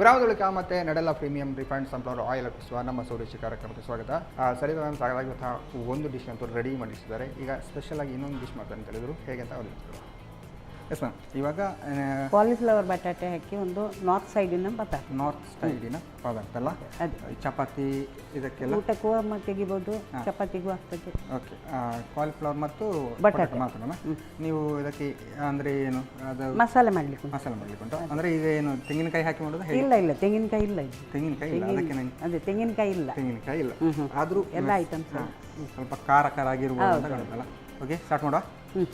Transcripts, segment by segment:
ಗ್ರಾಮದೊಳಗೆ ಮತ್ತು ನಡೆಲ್ಲ premium refined sunflower oil ಅರ್ಪಿಸುವ ನಮ್ಮ ಸೂರ್ಯಶಿ ಕಾರ್ಯಕ್ರಮಕ್ಕೆ ಸ್ವಾಗತ. ಸರಿ ಮ್ಯಾಮ್, ಸಾಕಾಗಿರುವಂತಹ ಒಂದು ಡಿಶ್ ಅಂತೂ ರೆಡಿ ಮಾಡಿಸಿದ್ದಾರೆ. ಈಗ ಸ್ಪೆಷಲ್ ಆಗಿ ಇನ್ನೊಂದು ಡಿಶ್ ಮಾಡ್ತಾರೆ ಅಂತ ಹೇಳಿದ್ರು, ಹೇಗೆ ಅಂತ ಅವ್ರಿಗೆ. ಎಸ್ ಮ್ಯಾಮ್, ಇವಾಗ ಕಾಲಿಫ್ಲವರ್ ಬಟಾಟೆ ಹಾಕಿ ಒಂದು ನಾರ್ತ್ ಸೈಡಿನ ಬಟಾಟೆ. ನಾರ್ತ್ ಸೈಡಿನ ಪದಾರ್ಥ ಅಲ್ಲ, ಅದೇ ಚಪಾತಿ ಇದಕ್ಕೆಲ್ಲ ಊಟಕ್ಕೂ ತೆಗಿಬೋದು, ಚಪಾತಿಗೂ ಆಗ್ತದೆ. ಓಕೆ, ಕಾಲಿಫ್ಲವರ್ ಮತ್ತು ಬಟಾಟೆ ಮಾತ್ರನಾ? ನೀವು ಇದಕ್ಕೆ ಅಂದರೆ ಏನು ಅದು ಮಸಾಲೆ ಮಾಡಲಿಕ್ಕೆ ಉಂಟು ಅಂದರೆ ಈಗ ಏನು ತೆಂಗಿನಕಾಯಿ ಹಾಕಿ ಮಾಡೋದು? ಇಲ್ಲ ಇಲ್ಲ, ತೆಂಗಿನಕಾಯಿ ಇಲ್ಲ. ಇದು ತೆಂಗಿನಕಾಯಿ ಇಲ್ಲ, ಅದಕ್ಕೆ ನಂಗೆ ಅದೇ ತೆಂಗಿನಕಾಯಿ ಇಲ್ಲ, ತೆಂಗಿನಕಾಯಿ ಇಲ್ಲ. ಆದರೂ ಎಲ್ಲ ಐಟಮ್ಸ್ ಸ್ವಲ್ಪ ಖಾರ ಆಗಿರ್ಬೋದು ಅಂತ ಕಾಣುತ್ತಲ್ಲ. ಓಕೆ, ಸ್ಟಾರ್ಟ್ ಮಾಡುವ.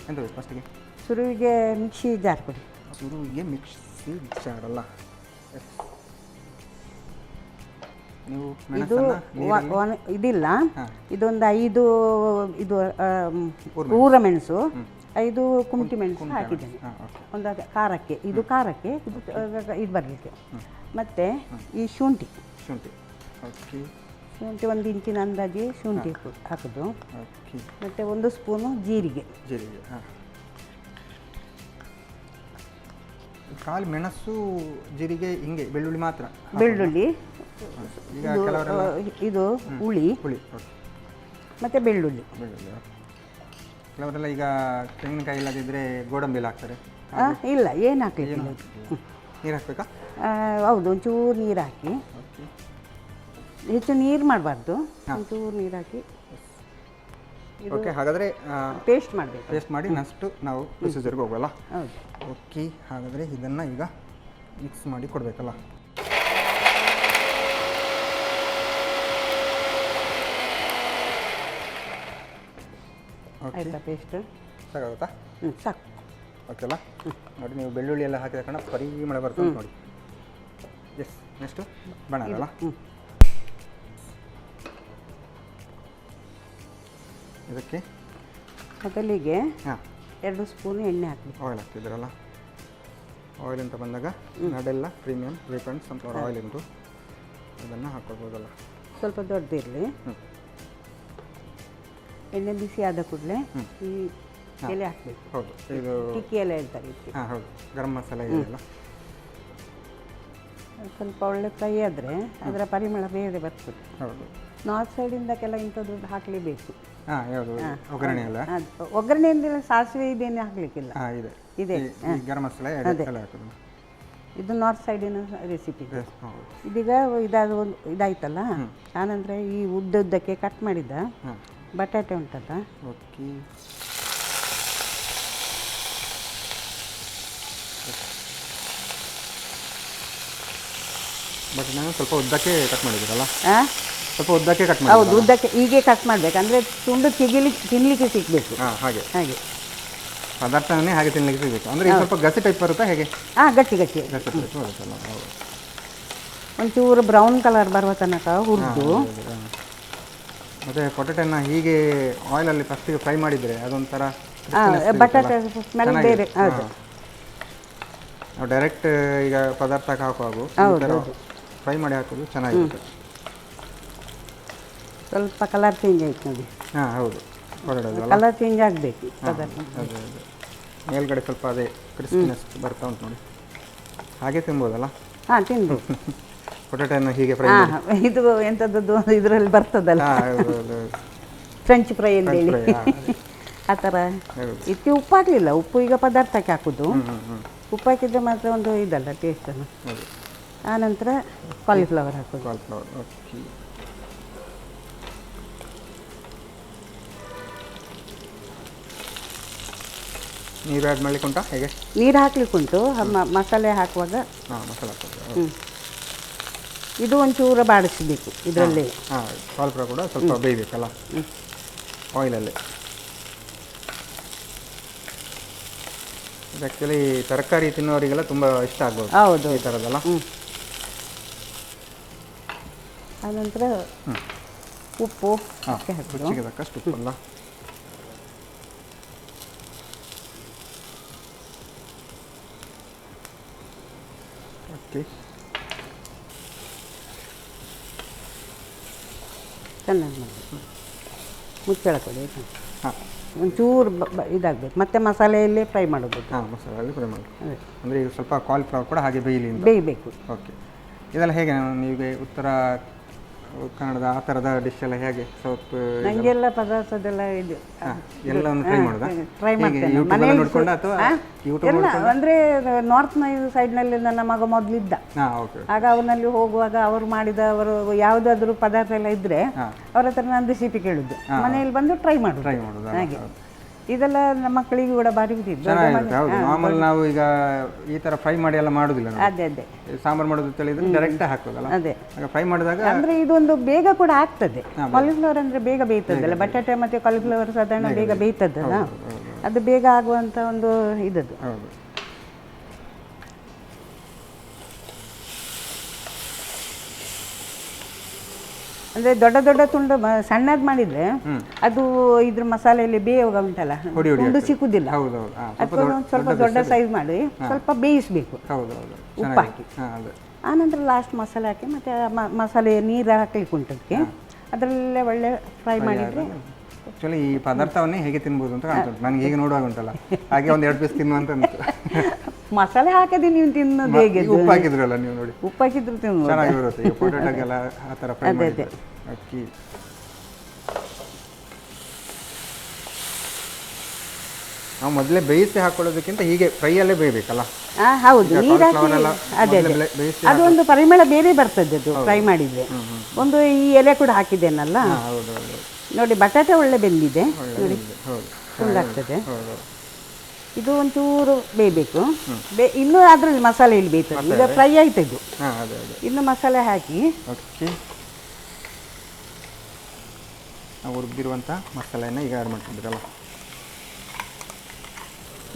ಎಂತ ಬೇಕು ಫಸ್ಟಿಗೆ? ಶುರುವಿಗೆ ಮಿಕ್ಸಿ ಜಾರ್ ಕೊಡಿ. ಶುರುವಿಗೆ ಮಿಕ್ಸಿ ಜಾರ್ ಅಲ್ಲ, ನೀವು ಇದು ಇದಿಲ್ಲ, ಇದೊಂದು 5 ಇದು ಊರ ಮೆಣಸು, 5 ಕುಮಟಿ ಮೆಣಸು ಹಾಕಿದ್ದೇನೆ ಒಂದು ಖಾರಕ್ಕೆ. ಇದು ಖಾರಕ್ಕೆ, ಇದು ಬರಲಿಕ್ಕೆ. ಮತ್ತು ಈ ಶುಂಠಿ ಓಕೆ, ಶುಂಠಿ 1 ಇಂಚಿನ ಅಂದಾಜು ಶುಂಠಿ ಹಾಕೋದು. ಮತ್ತು 1 ಸ್ಪೂನು ಜೀರಿಗೆ. ಹಾಂ, ಖಾಲಿ ಮೆಣಸು, ಜೀರಿಗೆ, ಹಿಂಗೆ ಬೆಳ್ಳುಳ್ಳಿ ಮಾತ್ರ? ಬೆಳ್ಳುಳ್ಳಿ, ಈಗ ಇದು ಹುಳಿ ಮತ್ತು ಬೆಳ್ಳುಳ್ಳಿ. ಕೆಲವರೆಲ್ಲ ಈಗ ತೆಂಗಿನಕಾಯಿ ಇಲ್ಲದಿದ್ದರೆ ಗೋಡಂಬಿ ಎಲ್ಲ ಹಾಕ್ತಾರೆ. ಇಲ್ಲ, ಏನು ಹಾಕಲಿಲ್ಲ. ನೀರು ಹಾಕಬೇಕಾ? ಹೌದು, ಒಂಚೂರು ನೀರು ಹಾಕಿ, ಹೆಚ್ಚು ನೀರು ಮಾಡಬಾರ್ದು, ಒಂಚೂರು ನೀರು ಹಾಕಿ. ಓಕೆ, ಹಾಗಾದರೆ ಪೇಸ್ಟ್ ಮಾಡಬೇಕು. ಪೇಸ್ಟ್ ಮಾಡಿ ನೆಕ್ಸ್ಟ್ ನಾವು ಪ್ರೊಸೀಜರ್ಗೆ ಹೋಗೋಲ್ಲ? ಹೌದು. ಓಕೆ, ಹಾಗಾದರೆ ಇದನ್ನು ಈಗ ಮಿಕ್ಸ್ ಮಾಡಿ ಕೊಡಬೇಕಲ್ಲ? ಆಯ್ತಾ ಪೇಸ್ಟ್? ಸಾಕಾಗುತ್ತಾ? ಸಾಕು. ಓಕೆ ಅಲ್ಲ? ನೋಡಿ, ನೀವು ಬೆಳ್ಳುಳ್ಳಿ ಎಲ್ಲ ಹಾಕಿದ ಕಾರಣ ಪರಿಮಳ ಬರ್ತದೆ ನೋಡಿ. ಎಸ್, ನೆಕ್ಸ್ಟು ಬಣ ಅಲ್ಲ? ಇದಕ್ಕೆ ಮೊದಲಿಗೆ 2 ಸ್ಪೂನ್ ಎಣ್ಣೆ ಹಾಕಬೇಕು. ಆಯಿಲ್ ಹಾಕ್ತಿದ್ದೀರಲ್ಲ? ಆಯಿಲ್ ಅಂತ ಬಂದಾಗ ನಡೆಲ್ಲ ಪ್ರೀಮಿಯಂ ರಿಫೈಂಡ್ ಸನ್ಫ್ಲವರ್ ಆಯಿಲ್ ಉಂಟು, ಅದನ್ನು ಹಾಕ್ಕೊಳ್ಬೋದಲ್ಲ? ಸ್ವಲ್ಪ ದೊಡ್ಡದಿರಲಿ. ಎಣ್ಣೆ ಬಿಸಿ ಆದ ಕೂಡಲೇ ಈ ಎಲೆ ಹಾಕಬೇಕು. ಹೌದು, ಇದು ಟಿಕ್ಕಿ ಎಲೆ ಹೇಳ್ತಾರೆ. ಹಾಂ ಹೌದು, ಗರಂ ಮಸಾಲೆ ಎಲ್ಲ ಸ್ವಲ್ಪ ಒಳ್ಳೆ ಫ್ರೈ ಆದರೆ ಅದರ ಪರಿಮಳ ಬೇರೆ ಬರ್ತದೆ. ಹೌದು, ನಾರ್ತ್ ಸೈಡಿಂದ ಕೆಲ ಇಂಥದ್ದು ಹಾಕಲೇಬೇಕು. ಹಾಂ, ಯಾವುದು ಒಗ್ಗರಣೆ ಎಲ್ಲ? ಒಗ್ಗರಣೆ ಅಂದಿಲ್ಲ, ಸಾಸಿವೆ ಇದೇನು ಹಾಕಲಿಕ್ಕಿಲ್ಲ. ಇದೆ ಗರಂ ಮಸಾಲೆ ಎಲ್ಲ ಹಾಕೋದು. ಇದು ನಾರ್ತ್ ಸೈಡಿನ ರೆಸಿಪಿ. ಇದೀಗ ಇದಾಯ್ತಲ್ಲ, ಆನಂತರ ಈ ಉದ್ದಕ್ಕೆ ಕಟ್ ಮಾಡಿದ ಬಟಾಟೆ ಉಂಟಲ್ಲ, ಓಕೆ, ಬಟ್ ನಾನು ಸ್ವಲ್ಪ ಉದ್ದಕ್ಕೆ ಕಟ್ ಮಾಡಿದ್ದೀರಲ್ಲ? ಸ್ವಲ್ಪ ಉದ್ದಕ್ಕೆ ಕಟ್ ಮಾಡಿ. ಹೌದು, ಉದ್ದಕ್ಕೆ ಹೀಗೆ ಕಟ್ ಮಾಡಬೇಕು, ಅಂದರೆ ತುಂಡು ತಿನ್ನಲಿಕ್ಕೆ ಸಿಗಬೇಕು. ಹಾಂ, ಹಾಗೆ ಪದಾರ್ಥವನ್ನೇ ಹಾಗೆ ತಿನ್ನಲಿಕ್ಕೆ ಸಿಗಬೇಕು. ಅಂದರೆ ಸ್ವಲ್ಪ ಗಸಿ ಟೈಪ್ ಬರುತ್ತಾ ಹೇಗೆ? ಗಟ್ಟಿ ಗಸಿ ಟೈಪ್ ಬರುತ್ತಲ್ಲ? ಹೌದು, ಒಂಚೂರು ಬ್ರೌನ್ ಕಲರ್ ಬರುವ ತನಕ ಹುರಿದು. ಮತ್ತು ಪೊಟೆಟೊನ ಹೀಗೆ ಆಯಿಲಲ್ಲಿ ಫಸ್ಟಿಗೆ ಫ್ರೈ ಮಾಡಿದರೆ ಅದೊಂಥರ ಬಟಾಟೆ ಸ್ಮೆಲ್ ಬೇರೆ. ಹೌದು, ನಾವು ಡೈರೆಕ್ಟ್ ಈಗ ಪದಾರ್ಥಕ್ಕೆ ಹಾಕುವಾಗ ಫ್ರೈ ಮಾಡಿ ಹಾಕೋದು ಚೆನ್ನಾಗಿರುತ್ತೆ. ಸ್ವಲ್ಪ ಕಲರ್ ಚೇಂಜ್ ಆಯ್ತು ನೋಡಿ. ಹಾಂ, ಹೌದು, ಕಲರ್ ಚೇಂಜ್ ಆಗಬೇಕು ಪದಾರ್ಥ. ಅದೇ ಮೇಲ್ಗಡೆ ಸ್ವಲ್ಪ ಅದೇ ಕ್ರಿಸ್ಪಿನೆಸ್ ಬರ್ತಾ ಉಂಟು ನೋಡಿ. ಹಾಗೆ ತಿನ್ಬೋದಲ್ಲ? ಹಾಂ, ತಿನ್ಬೋದು. ಪೊಟೆಟೊನ ಹೀಗೆ ಫ್ರೈ ಇದು ಎಂಥದ್ದು ಇದರಲ್ಲಿ ಬರ್ತದಲ್ಲ, ಫ್ರೆಂಚ್ ಫ್ರೈ ಅಂತೇಳಿ, ಆ ಥರ. ಇದಕ್ಕೆ ಉಪ್ಪು ಹಾಕಲಿಲ್ಲ, ಉಪ್ಪು ಈಗ ಪದಾರ್ಥಕ್ಕೆ ಹಾಕೋದು. ಉಪ್ಪು ಹಾಕಿದರೆ ಮಾತ್ರ ಒಂದು ಇದಲ್ಲ ಟೇಸ್ಟನ್ನು. ಆನಂತರ ಕಾಲಿಫ್ಲವರ್ ಹಾಕೋದು. Cauliflower, okay. ನೀರು ಆ್ಯಡ್ ಮಾಡ್ಲಿಕ್ಕೆ ಉಂಟಾ ಹೇಗೆ? ನೀರು ಹಾಕ್ಲಿಕ್ಕೆ ಉಂಟು, ಮಸಾಲೆ ಹಾಕುವಾಗ. ಮಸಾಲೆ ಹಾಕೋದು. ಇದು ಒಂಚೂರು ಬಾಡಿಸಬೇಕು ಇದರಲ್ಲಿ. ಕಾಲಿಫ್ಲವರ್ ಕೂಡ ಸ್ವಲ್ಪ ಬೇಯಬೇಕಲ್ಲ ಆಯಿಲಲ್ಲಿ. ಇದು ಆ್ಯಕ್ಚುಲಿ ತರಕಾರಿ ತಿನ್ನೋರಿಗೆಲ್ಲ ತುಂಬ ಇಷ್ಟ ಆಗ್ಬೋದು. ಹೌದು, ಈ ಥರದ್ದಲ್ಲ? ಆನಂತರ ಉಪ್ಪು ರುಚಿಗೆ ತಕ್ಕಷ್ಟು ಉಪ್ಪಲ್ಲ? ಓಕೆ, ಚೆನ್ನಾಗಿ ಮಾಡಿ ಮುಚ್ಚಳ ಕೊಡಿ. ಹಾಂ, ಒಂಚೂರು ಇದಾಗಬೇಕು, ಮತ್ತೆ ಮಸಾಲೆಯಲ್ಲೇ ಫ್ರೈ ಮಾಡೋದು. ಹಾಂ, ಮಸಾಲೆಯಲ್ಲಿ ಫ್ರೈ ಮಾಡಿ. ಅಂದರೆ ಈಗ ಸ್ವಲ್ಪ ಕಾಲಿಫ್ಲವರ್ ಕೂಡ ಹಾಗೆ ಬೇಯಲಿ, ಬೇಯಬೇಕು. ಓಕೆ, ಇದೆಲ್ಲ ಹೇಗೆ ನೀವು ಉತ್ತರ ಕನ್ನಡದ ಆ ಥರದ ಡಿಶ್ ಎಲ್ಲ ಹೇಗೆ ಸೌತ್ ನನಗೆಲ್ಲ ಪದಾರ್ಥದೆಲ್ಲ ಇದು ಎಲ್ಲವನ್ನು ಟ್ರೈ ಮಾಡೋದಾ ಟ್ರೈ ಮಾಡ್ತೇನೆ ಯೂಟ್ಯೂಬ್ ನೋಡ್ಕೊಂಡು ಅಥವಾ ಯೂಟ್ಯೂಬ್ ಎಲ್ಲ ಅಂದರೆ ನಾರ್ತ್ ಸೈಡ್ನಲ್ಲಿ ನನ್ನ ಮಗ ಮೊದಲಿದ್ದ. ಹಾಂ ಓಕೆ. ಆಗ ಅವನಲ್ಲಿ ಹೋಗುವಾಗ ಅವರು ಮಾಡಿದ ಅವರು ಯಾವುದಾದ್ರೂ ಪದಾರ್ಥ ಎಲ್ಲ ಇದ್ದರೆ ಅವ್ರ ಹತ್ರ ನಾನು ರೆಸಿಪಿ ಕೇಳುದು, ಮನೆಯಲ್ಲಿ ಬಂದು ಟ್ರೈ ಮಾಡೋದು ಹಾಗೆ. ಇದೆಲ್ಲ ನಮ್ಮ ಮಕ್ಕಳಿಗೂ ಕೂಡ ಭಾರಿ ಗೊತ್ತಿದ್ದು. ಚೆನ್ನಾಗಿರುತ್ತೆ. ಹೌದು, ನಾರ್ಮಲ್ ನಾವು ಈಗ ಈ ಥರ ಫ್ರೈ ಮಾಡಿ ಎಲ್ಲ ಮಾಡೋದಿಲ್ಲ ನಾವು. ಅದೇ ಅದೇ ಸಾಂಬಾರು ಮಾಡೋದು ತಿಳಿದ್ರೆ ಡೈರೆಕ್ಟ್ ಹಾಕೋದಲ್ಲ. ಅದೇ ಆಗ ಫ್ರೈ ಮಾಡಿದಾಗ ಅಂದ್ರೆ ಇದೊಂದು ಬೇಗ ಕೂಡ ಆಗ್ತದೆ. ಕಾಲಿಫ್ಲವರ್ ಅಂದ್ರೆ ಬೇಗ ಬೇಯ್ತದಲ್ಲ, ಬಟಾಟೆ ಮತ್ತೆ ಕಾಲಿಫ್ಲವರ್ ಸಾಧಾರಣ ಬೇಗ ಬೇಯ್ತದಲ್ಲ, ಅದು ಬೇಗ ಆಗುವಂತ ಒಂದು ಇದದು. ಹೌದು. ಅಂದ್ರೆ ದೊಡ್ಡ ದೊಡ್ಡ ತುಂಡು ಸಣ್ಣದು ಮಾಡಿದ್ರೆ ಅದು ಇದ್ರ ಮಸಾಲೆಯಲ್ಲಿ ಬೇಯುವಾಗ ಉಂಟಲ್ಲ, ತುಂಡು ಸಿಕ್ಕುದಿಲ್ಲ. ಅಥವಾ ಸ್ವಲ್ಪ ದೊಡ್ಡ ಸೈಜ್ ಮಾಡಿ ಸ್ವಲ್ಪ ಬೇಯಿಸ್ಬೇಕು ಉಪ್ಪು ಹಾಕಿ. ಆನಂತರ ಲಾಸ್ಟ್ ಮಸಾಲೆ ಹಾಕಿ ಮತ್ತೆ ಮಸಾಲೆ ನೀರು ಹಾಕ್ಲಿಕ್ಕೆ ಉಂಟು ಅದಕ್ಕೆ, ಅದರಲ್ಲೇ ಒಳ್ಳೆ ಫ್ರೈ ಮಾಡಿದ್ರೆ. ಆ್ಯಕ್ಚುಲಿ ಈ ಪದಾರ್ಥವನ್ನೇ ಹೇಗೆ ತಿನ್ಬೋದು ಅಂತ ಕಾಣ್ತದೆ ನನಗೆ ಈಗ ನೋಡುವಾಗ ಉಂಟಲ್ಲ, ಹಾಗೆ ಒಂದು 2 ಪೀಸ್ ತಿನ್ನುವಂತ ಮಸಾಲೆ ಹಾಕದೆ ನೀವು ತಿನ್ನೋದು ಹೇಗೆ? ಉಪ್ಪು ಹಾಕಿದ್ರಲ್ಲ ನೀವು ನೋಡಿ, ಉಪ್ಪು ಹಾಕಿದ್ರು ತಿನ್ನೋದು ಚೆನ್ನಾಗಿರುತ್ತೆ. ಈಗ ಪೊಟೇಟೋಗೆಲ್ಲ ಆ ಥರ ಫ್ರೈ ಮಾಡಿದ್ರೆ ಅಕ್ಕಿ ನಾವು ಮೊದಲೇ ಬೇಯಿಸಿ ಹಾಕೊಳ್ಳೋದಕ್ಕಿಂತ ಹೀಗೆ ಫ್ರೈಯಲ್ಲೇ ಬೇಯಬೇಕಲ್ಲ. ಹೌದು, ನೀರು ಹಾಕಿ ಅದೇ ಅದೇ ಅದು ಒಂದು ಪರಿಮಳ ಬೇರೆ ಬರ್ತದೆ ಅದು ಫ್ರೈ ಮಾಡಿದರೆ. ಒಂದು ಈ ಎಲೆ ಕೂಡ ಹಾಕಿದ್ದೇನಲ್ಲ ನೋಡಿ, ಬಟಾಟೆ ಒಳ್ಳೆ ಬೆಂದಿದೆ ನೋಡಿ, ತುಂಡಾಗ್ತದೆ. ಇದು ಒಂಚೂರು ಬೇಯಬೇಕು, ಇನ್ನೂ ಅದರಲ್ಲಿ ಮಸಾಲೆ ಇಲ್ಲಿ ಬೇಯ್ತದೆ. ಈಗ ಫ್ರೈ ಆಯ್ತು ಇದು, ಇನ್ನು ಮಸಾಲೆ ಹಾಕಿ ನಾವು ಹುರಿದಿರುವಂಥ ಮಸಾಲೆಯನ್ನು ಈಗ ಆ್ಯಡ್ ಮಾಡ್ಕೊಂಡಿರಲ್ಲ.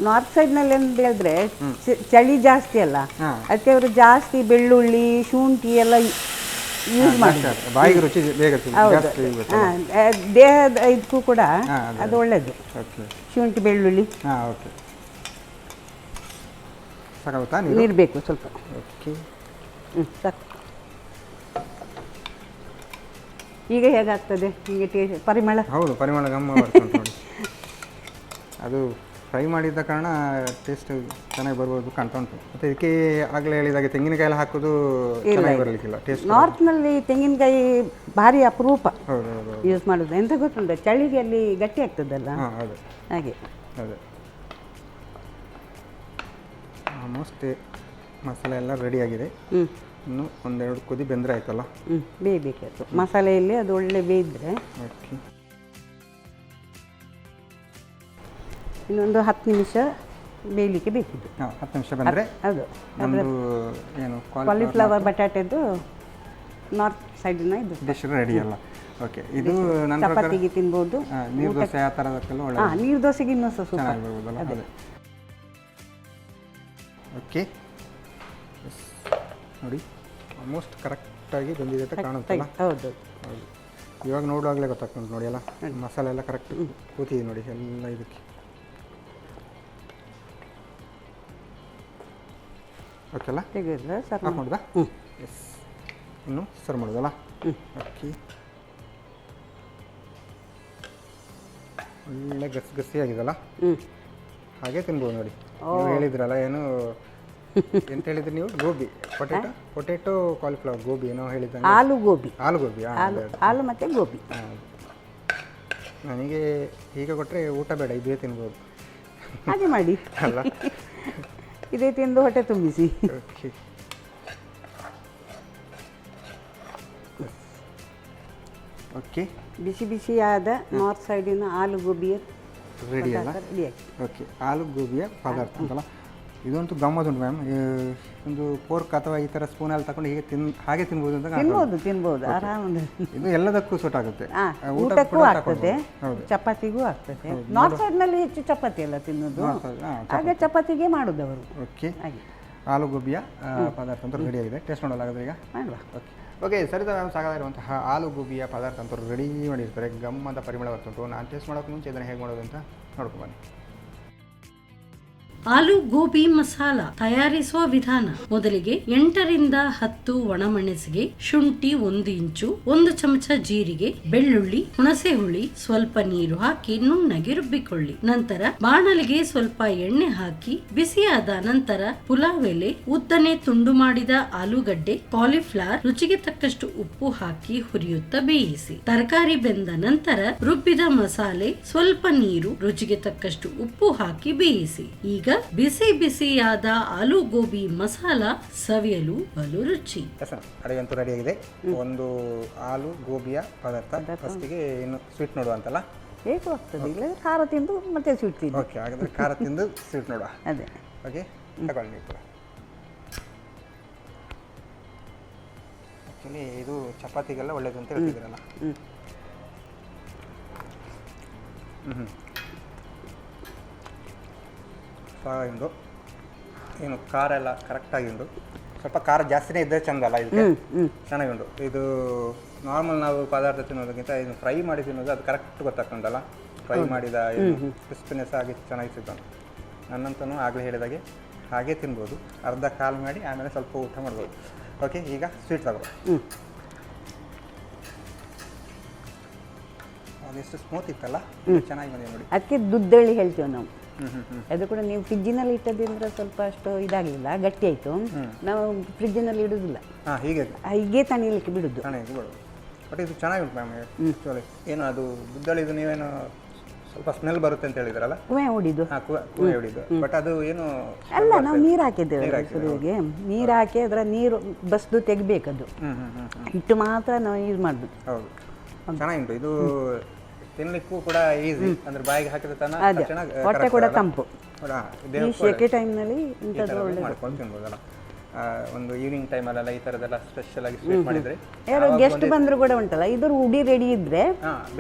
ನಾರ್ತ್ ಸೈಡ್ನಲ್ಲಿ ಅಂತ ಹೇಳಿದ್ರೆ ಚಳಿ ಜಾಸ್ತಿ ಅಲ್ಲ, ಅದಕ್ಕೆ ಅವರು ಜಾಸ್ತಿ ಬೆಳ್ಳುಳ್ಳಿ ಶುಂಠಿ ಎಲ್ಲ ಯೂಸ್ ಮಾಡ್ತಾರೆ. ಬಾಯಿಗೆ ರುಚಿ ಬೇಗ ದೇಹದ ಇದಕ್ಕೂ ಕೂಡ ಅದು ಒಳ್ಳೆಯದು. ಶುಂಠಿ ಬೆಳ್ಳುಳ್ಳಿ ಸಾಕಾಗುತ್ತಾ? ನೀರು ಬೇಕು ಸ್ವಲ್ಪ. ಸಾಕು. ಈಗ ಹೇಗಾಗ್ತದೆ ಹೀಗೆ ಟೇಸ್ಟ್ ಪರಿಮಳ? ಹೌದು, ಪರಿಮಳ ಗಮ್ಮ ಬರ್ತದೆ ನೋಡಿ. ಅದು ಫ್ರೈ ಮಾಡಿದ ಕಾರಣ ಟೇಸ್ಟ್ ಚೆನ್ನಾಗಿ ಬರ್ಬೋದು ಕಾಣ್ತಾ ಉಂಟು. ಮತ್ತು ಇದಕ್ಕೆ ಆಗಲೇ ಹೇಳಿದಾಗೆ ತೆಂಗಿನಕಾಯಿ ಎಲ್ಲ ಹಾಕೋದು ಚೆನ್ನಾಗಿ ಬರಲಿಕ್ಕಿಲ್ಲ ಟೇಸ್ಟ್. ನಾರ್ತ್ನಲ್ಲಿ ತೆಂಗಿನಕಾಯಿ ಭಾರಿ ಅಪರೂಪ ಯೂಸ್ ಮಾಡೋದು. ಎಂತ ಗೊತ್ತುಂಟ, ಚಳಿಗೆ ಅಲ್ಲಿ ಗಟ್ಟಿ ಆಗ್ತದಲ್ಲ ಹಾಗೆ. ಅದೇ ಆಲ್ಮೋಸ್ಟ್ ಮಸಾಲೆ ಎಲ್ಲ ರೆಡಿ ಆಗಿದೆ. ಇನ್ನು 1-2 ಕುದಿ ಬೆಂದರೆ ಆಯ್ತಲ್ಲ. ಬೇಯಬೇಕಾಯ್ತು ಮಸಾಲೆಯಲ್ಲಿ, ಅದು ಒಳ್ಳೆ ಬೇಯಿದ್ರೆ. ಓಕೆ, ಇನ್ನೊಂದು 10 ನಿಮಿಷ ಬೇಯಲಿಕ್ಕೆ ಬೇಕಿದ್ದು. 10 ನಿಮಿಷ ಬಂದರೆ ಅದು ಒಂದು ಏನು ಕಾಲಿಫ್ಲವರ್ ಬಟಾಟೆದು ನಾರ್ತ್ ಸೈಡಿನ ಇದು ಡಿಶ್ ರೆಡಿ ಅಲ್ಲ. ಓಕೆ, ಇದು ಚಪಾತಿಗೆ ತಿನ್ಬೋದು, ನೀರು ದೋಸೆ ಆ ಥರದಕ್ಕೆಲ್ಲ ಒಳ್ಳೆ. ನೀರು ದೋಸೆಗೆ ಇನ್ನೂ ಸೂಪರ್ ಬರ್ಬೋದಲ್ಲ. ಅದೇ ಓಕೆ ನೋಡಿ, ಆಲ್ಮೋಸ್ಟ್ ಕರೆಕ್ಟಾಗಿ ಬಂದಿದೆ ಅಂತ ಕಾಣುತ್ತಲ್ಲ. ಹೌದು ಹೌದು, ಇವಾಗ ನೋಡುವಾಗಲೇ ಗೊತ್ತಾಗ್ತದೆ ನೋಡಿ ಅಲ್ಲ, ಮಸಾಲೆ ಎಲ್ಲ ಕರೆಕ್ಟ್ ಕೂತಿದೆ ನೋಡಿ ಎಲ್ಲ ಇದಕ್ಕೆ. ಓಕೆ ಅಲ್ಲ, ತೆಗೆದ್ರೆ ಸರ್ ಆಫ್ ಮಾಡೋದಾ? ಎಸ್, ಇನ್ನು ಸರ್ವ್ ಮಾಡೋದಲ್ಲ. ಓಕೆ, ಒಳ್ಳೆ ಗಸಿ ಆಗಿದಲ್ಲ, ಹಾಗೆ ತಿನ್ಬೋದು ನೋಡಿ. ನೀವು ಹೇಳಿದ್ರಲ್ಲ ಏನು ಎಂತ ಹೇಳಿದ್ರಿ ನೀವು? ಗೋಬಿ, ಪೊಟೇಟೊ ಕಾಲಿಫ್ಲವರ್ ಗೋಬಿ ಏನೋ ಹೇಳಿದ್ದ. ಆಲೂಗೋಬಿ. ಆಲೂ ಮತ್ತು ಗೋಬಿ. ನನಗೆ ಹೀಗೆ ಕೊಟ್ಟರೆ ಊಟ ಬೇಡ, ಇದೇ ತಿನ್ಬೋದು. ಹಾಗೆ ಮಾಡಿ ಅಲ್ಲ, ಇದೇ ತಿಂದು ಹೊಟ್ಟೆ ತುಂಬಿಸಿ. ಓಕೆ, ಓಕೆ, ಬಿಸಿ ಬಿಸಿಯಾದ ನಾರ್ತ್ ಸೈಡಿನ ಆಲೂಗೋಬಿಯ ರೆಡಿ ಅಲ್ಲ. ಓಕೆ, ಆಲೂಗೋಬಿಯ ಪದಾರ್ಥ ಅಂತಲ್ಲ, ಇದಂತೂ ಗಮ್ಮತ್ತುಂಟು ಮ್ಯಾಮ್. ಒಂದು ಫೋರ್ಕ್ ಅಥವಾ ಈ ಥರ ಸ್ಪೂನಲ್ಲಿ ತಗೊಂಡು ಹೀಗೆ ಹಾಗೆ ತಿನ್ಬೋದು ಅಂತ. ತಿನ್ಬೋದು ಆರಾಮ. ಇದು ಎಲ್ಲದಕ್ಕೂ ಸೂಟ್ ಆಗುತ್ತೆ, ಊಟಕ್ಕೂ ಆಗ್ತದೆ, ಚಪಾತಿಗೂ ಆಗ್ತದೆ. ನಾರ್ತ್ ಸೈಡ್ನಲ್ಲಿ ಹೆಚ್ಚು ಚಪಾತಿ ಎಲ್ಲ ತಿನ್ನೋದು, ಹಾಗೆ ಚಪಾತಿಗೆ ಮಾಡೋದು ಅವರು. ಓಕೆ, ಆಲೂಗೋಬಿಯ ಪದಾರ್ಥ ಅಂತ ರೆಡಿ ಆಗಿದೆ. ಟೇಸ್ಟ್ ನೋಡಲಾಗುತ್ತೆ ಈಗ ಮಾಡುವ. ಓಕೆ ಓಕೆ, ಸರಿದ ಮ್ಯಾಮ್, ಸಾಕಾಗಿರುವಂತಹ ಆಲೂಗೋಬಿಯ ಪದಾರ್ಥ ಅಂತೂ ರೆಡಿ ಮಾಡಿರ್ತಾರೆ. ಗಮ್ಮದ ಪರಿಮಳ ಬರ್ತುಂಟು. ನಾನು ಟೇಸ್ಟ್ ಮಾಡೋಕ್ಕೆ ಮುಂಚೆ ಇದನ್ನು ಹೇಗೆ ಮಾಡೋದು ಅಂತ ನೋಡ್ಕೊಂಡು ಬನ್ನಿ. ಆಲೂ ಗೋಬಿ ಮಸಾಲ ತಯಾರಿಸುವ ವಿಧಾನ. ಮೊದಲಿಗೆ 8 ರಿಂದ 10 ಒಣಮೆಣಸಿಗೆ, ಶುಂಠಿ 1 ಇಂಚು, 1 ಚಮಚ ಜೀರಿಗೆ, ಬೆಳ್ಳುಳ್ಳಿ, ಹುಣಸೆ ಹುಳಿ, ಸ್ವಲ್ಪ ನೀರು ಹಾಕಿ ನುಣ್ಣಗೆ ರುಬ್ಬಿಕೊಳ್ಳಿ. ನಂತರ ಬಾಣಲಿಗೆ ಸ್ವಲ್ಪ ಎಣ್ಣೆ ಹಾಕಿ ಬಿಸಿಯಾದ ನಂತರ ಪುಲಾವ್ ಎಲೆ, ಉದ್ದನೆ ತುಂಡು ಮಾಡಿದ ಆಲೂಗಡ್ಡೆ, ಕಾಲಿಫ್ಲವರ್, ರುಚಿಗೆ ತಕ್ಕಷ್ಟು ಉಪ್ಪು ಹಾಕಿ ಹುರಿಯುತ್ತಾ ಬೇಯಿಸಿ. ತರಕಾರಿ ಬೆಂದ ನಂತರ ರುಬ್ಬಿದ ಮಸಾಲೆ, ಸ್ವಲ್ಪ ನೀರು, ರುಚಿಗೆ ತಕ್ಕಷ್ಟು ಉಪ್ಪು ಹಾಕಿ ಬೇಯಿಸಿ. ಈಗ ಬಿಸಿ ಬಿಸಿಯಾದ ಆಲೂ ಗೋಬಿ ಮಸಾಲ ಸವಿಯಲು ಬಲು ರುಚಿ. ಅಡುಗೆಂತೂ ರೆಡಿ ಆಗಿದೆ. ಒಂದು ಆಲೂ ಗೋಬಿಯ ಪದಾರ್ಥ. ಫಸ್ಟಿಗೆ ಇನ್ನು ಸ್ವೀಟ್ ನೋಡುವ ಅಂತಲ್ಲ, ಹೇಗೂ ಆಗ್ತದೆ, ಇಲ್ಲ ಖಾರ ತಿಂದು ಮತ್ತೆ ಸ್ವೀಟ್ ತಿಂದು. ಓಕೆ, ಹಾಗಾದ್ರೆ ಖಾರ ತಿಂದು ಸ್ವೀಟ್ ನೋಡುವ. ಅದೇ ಓಕೆ, ತಗೊಳ್ಳಿ ನೀವು ಕೂಡ. ಆ್ಯಕ್ಚುಲಿ ಇದು ಚಪಾತಿಗೆಲ್ಲ ಒಳ್ಳೇದು ಅಂತ ಹೇಳ್ತಿದ್ದೀರಲ್ಲ. ಉಂಡು ಏನು ಖಾರ ಎಲ್ಲ ಕರೆಕ್ಟಾಗಿ ಉಂಟು. ಸ್ವಲ್ಪ ಖಾರ ಜಾಸ್ತಿನೇ ಇದ್ದರೆ ಚಂದ ಅಲ್ಲ, ಇದಕ್ಕೆ ಚೆನ್ನಾಗಿ ಉಂಟು. ಇದು ನಾರ್ಮಲ್ ನಾವು ಪದಾರ್ಥ ತಿನ್ನೋದಕ್ಕಿಂತ ಇದು ಫ್ರೈ ಮಾಡಿ ತಿನ್ನೋದು ಅದು ಕರೆಕ್ಟ್ ಗೊತ್ತಾಗ್ತುಂಟಲ್ಲ. ಫ್ರೈ ಮಾಡಿದ ಕ್ರಿಸ್ಪಿನೆಸ್ ಆಗಿ ಚೆನ್ನಾಗಿ ಸಿಗ್ತದೆ. ನನ್ನಂತೂ ಆಗಲೇ ಹೇಳಿದಾಗೆ ಹಾಗೆ ತಿನ್ಬೋದು, ಅರ್ಧ ಕಾಲು ಮಾಡಿ ಆಮೇಲೆ ಸ್ವಲ್ಪ ಊಟ ಮಾಡ್ಬೋದು. ಓಕೆ, ಈಗ ಸ್ವೀಟ್ ತಗೋ. ಅದೆಷ್ಟು ಸ್ಮೂತ್ ಇತ್ತಲ್ಲ, ಚೆನ್ನಾಗಿ ಬಂದಿದೆ ನೋಡಿ. ಅದಕ್ಕೆ ದುದ್ದಳ್ಳಿ ಹೇಳ್ತೇವೆ ನಾವು. ಅದು ಕೂಡ ನೀವು ಫ್ರಿಜ್ಜಿನಲ್ಲಿ ಇಟ್ಟದಿಂದ ಸ್ವಲ್ಪ ಅಷ್ಟು ಇದಾಗಲಿಲ್ಲ, ಗಟ್ಟಿ ಆಯಿತು. ನಾವು ಫ್ರಿಜ್ಜಿನಲ್ಲಿ ಇಡೋದಿಲ್ಲ, ಹೀಗೆ ತಣಿಲಿಕ್ಕೆ ಬಿಡುದು. ಬಟ್ ಇದು ಚೆನ್ನಾಗಿ ಉಂಟು ಮ್ಯಾಮ್. ಆ್ಯಕ್ಚುಲಿ ಏನು ಅದು ದುದ್ದಳಿದು ನೀವೇನು ಸ್ವಲ್ಪ ಸ್ಮೆಲ್ ಬರುತ್ತೆ ಅಂತ ಹೇಳಿದ್ರಲ್ಲ, ಕುವೆ ಹೊಡಿದು. ಕುವೆ ಹೊಡಿದು. ಬಟ್ ಅದು ಏನು ಅಲ್ಲ, ನಾವು ನೀರು ಹಾಕಿದ್ದೇವೆ ಶುರುವಿಗೆ. ನೀರು ಹಾಕಿ ಅದರ ನೀರು ಬಸ್ದು ತೆಗಿಬೇಕದು, ಹಿಟ್ಟು ಮಾತ್ರ ನಾವು ಯೂಸ್ ಮಾಡೋದು. ಹೌದು, ಚೆನ್ನಾಗಿಂಟು ಇದು. ತಿನ್ನಲಿಕ್ಕೂ ಕೂಡ ಈಸಿ, ಅಂದ್ರೆ ಬಾಯಿಗೆ ಹಾಕಿದ ತನಕ ಚೆನ್ನಾಗಿ, ಹೊಟ್ಟೆ ಕೂಡ ತಂಪು. ಈ ಸೆಕೆ ಟೈಮ್ನಲ್ಲಿ ಇಂಥದ್ದು ಒಳ್ಳೆ ಮಾಡ್ಕೊಂಡು ತಿನ್ಬೋದಲ್ಲ. ಒಂದು ಈವ್ನಿಂಗ್ ಟೈಮಲ್ಲೆಲ್ಲ ಈ ಥರದ್ದೆಲ್ಲ ಸ್ಪೆಷಲ್ ಆಗಿ ಸ್ವೀಟ್ ಮಾಡಿದರೆ, ಯಾರೋ ಗೆಸ್ಟ್ ಬಂದರೂ ಕೂಡ ಉಂಟಲ್ಲ, ಇದ್ರ ಉಡಿ ರೆಡಿ ಇದ್ದರೆ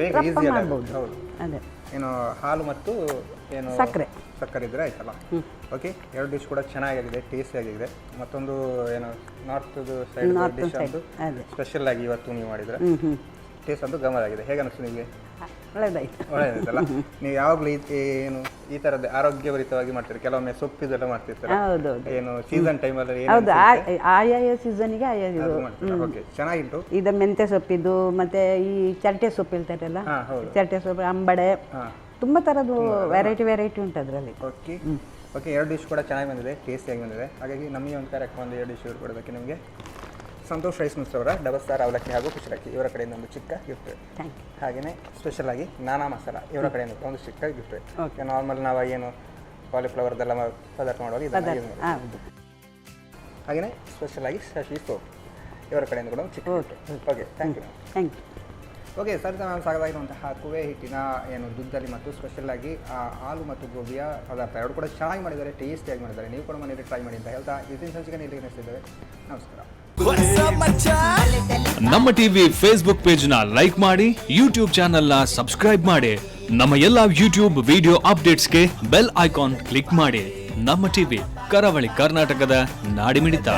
ಬೇಗ ಈಸಿ ಮಾಡ್ಬೋದು. ಹೌದು, ಅದೇ ಏನು ಹಾಲು ಮತ್ತು ಏನು ಸಕ್ಕರೆ ಇದ್ದರೆ ಆಯ್ತಲ್ಲ. ಓಕೆ, 2 ಡಿಶ್ ಕೂಡ ಚೆನ್ನಾಗಿದೆ, ಟೇಸ್ಟಿಯಾಗಿದೆ. ಮತ್ತೊಂದು ಏನು ನಾರ್ತ್ದು ಸೈಡ್ ಡಿಶ್ ಒಂದು ಸ್ಪೆಷಲ್ ಆಗಿ ಇವತ್ತು ನೀವು ಮಾಡಿದರೆ ಟೇಸ್ಟ್ ಅಂತೂ ಗಮನಾಗಿದೆ. ಹೇಗೆ ಅನಿಸ್ತು ನಿಮಗೆ? ಒಳ್ಳೆದಾಯ್ತಲ್ಲ. ನೀವು ಯಾವಾಗಲೂ ಏನು ಈ ಥರದ್ದು ಆರೋಗ್ಯಭರಿತವಾಗಿ ಮಾಡ್ತೀರಿ, ಕೆಲವೊಮ್ಮೆ ಸೊಪ್ಪಿದೆಲ್ಲ ಮಾಡ್ತಿರ್ತಾರೆ. ಏನು ಸೀಸನ್ ಟೈಮಲ್ಲಿ ಆಯಾ ಸೀಸನ್ಗೆ ಆಯಾ ಓಕೆ, ಚೆನ್ನಾಗಿತ್ತು. ಇದು ಮೆಂತ್ಯ ಸೊಪ್ಪಿದ್ದು, ಮತ್ತೆ ಈ ಚರಟೆ ಸೊಪ್ಪು ಹೇಳ್ತಾರಲ್ಲ, ಚರಟೆ ಸೊಪ್ಪು, ಅಂಬಡೆ, ತುಂಬ ಥರದ್ದು ವೆರೈಟಿ ಉಂಟು ಅದರಲ್ಲಿ. ಓಕೆ ಓಕೆ, 2 ಡಿಶ್ ಕೂಡ ಚೆನ್ನಾಗಿ ಬಂದಿದೆ, ಟೇಸ್ಟಿಯಾಗಿ ಬಂದಿದೆ. ಹಾಗಾಗಿ ನಮಗೆ ಒಂದು ಕಾರ್ಯಕ್ರಮ ಒಂದು 2 ಡಿಶ್ ಕೊಡೋದಕ್ಕೆ ನಿಮಗೆ ಸಂತೋಷ್ ರೈಸ್ ಮಿಲ್ಸ್ ಅವರ ಡಬಲ್ ಸ್ಟಾರ್ ಅವಲಕ್ಕಿ ಹಾಗೂ ಕುಶಲಕ್ಕಿ ಇವರ ಕಡೆಯಿಂದ ಒಂದು ಚಿಕ್ಕ ಗಿಫ್ಟ್. ಹಾಗೆಯೇ ಸ್ಪೆಷಲ್ ಆಗಿ ನಾನಾ ಮಸಾಲ ಇವರ ಕಡೆಯಿಂದ ಒಂದು ಚಿಕ್ಕ ಗಿಫ್ಟ್. ನಾರ್ಮಲ್ ನಾವು ಏನು ಕಾಲಿಫ್ಲವರ್ದೆಲ್ಲ ಪದಾರ್ಥ ಮಾಡುವಾಗ ಇದನ್ನು. ಹಾಗೆಯೇ ಸ್ಪೆಷಲ್ ಆಗಿ ಶಶಿ ಸೋಪ್ ಇವರ ಕಡೆಯಿಂದ ಕೂಡ ಒಂದು ಚಿಕ್ಕ gift. Okay, thank you. Okay sir, ನಾನು ಸಾಗದಾಗಿರುವಂತಹ ಕುವೆ ಹಿಟ್ಟಿನ ಏನು ದುಡ್ಡಲ್ಲಿ ಮತ್ತು ಸ್ಪೆಷಲ್ ಆಗಿ ಹಾಲು ಮತ್ತು ಗೋಬಿಯ ಪದಾರ್ಥ 2 ಕೂಡ ಚೆನ್ನಾಗಿ ಮಾಡಿದ್ದಾರೆ, ಟೇಸ್ಟಿಯಾಗಿ ಮಾಡಿದ್ದಾರೆ. ನೀವು ಕೂಡ ಮನೆಯಲ್ಲಿ ಟ್ರೈ ಮಾಡಿ ಅಂತ ಹೇಳ್ತಾ ಇವತ್ತಿನ ಸಂಚಿಕೆ ಇಲ್ಲಿ ನಡೆಸಿದ್ದೇವೆ. ನಮಸ್ಕಾರ. ನಮ್ಮ ಟಿವಿ ಫೇಸ್ಬುಕ್ ಪೇಜ್ ನ ಲೈಕ್ ಮಾಡಿ, ಯೂಟ್ಯೂಬ್ ಚಾನೆಲ್ ನ ಸಬ್ಸ್ಕ್ರೈಬ್ ಮಾಡಿ. ನಮ್ಮ ಎಲ್ಲಾ ಯೂಟ್ಯೂಬ್ ವಿಡಿಯೋ ಅಪ್ಡೇಟ್ಸ್ಗೆ ಬೆಲ್ ಐಕಾನ್ ಕ್ಲಿಕ್ ಮಾಡಿ. ನಮ್ಮ ಟಿವಿ, ಕರಾವಳಿ ಕರ್ನಾಟಕದ ನಾಡಿಮಿಡಿತ.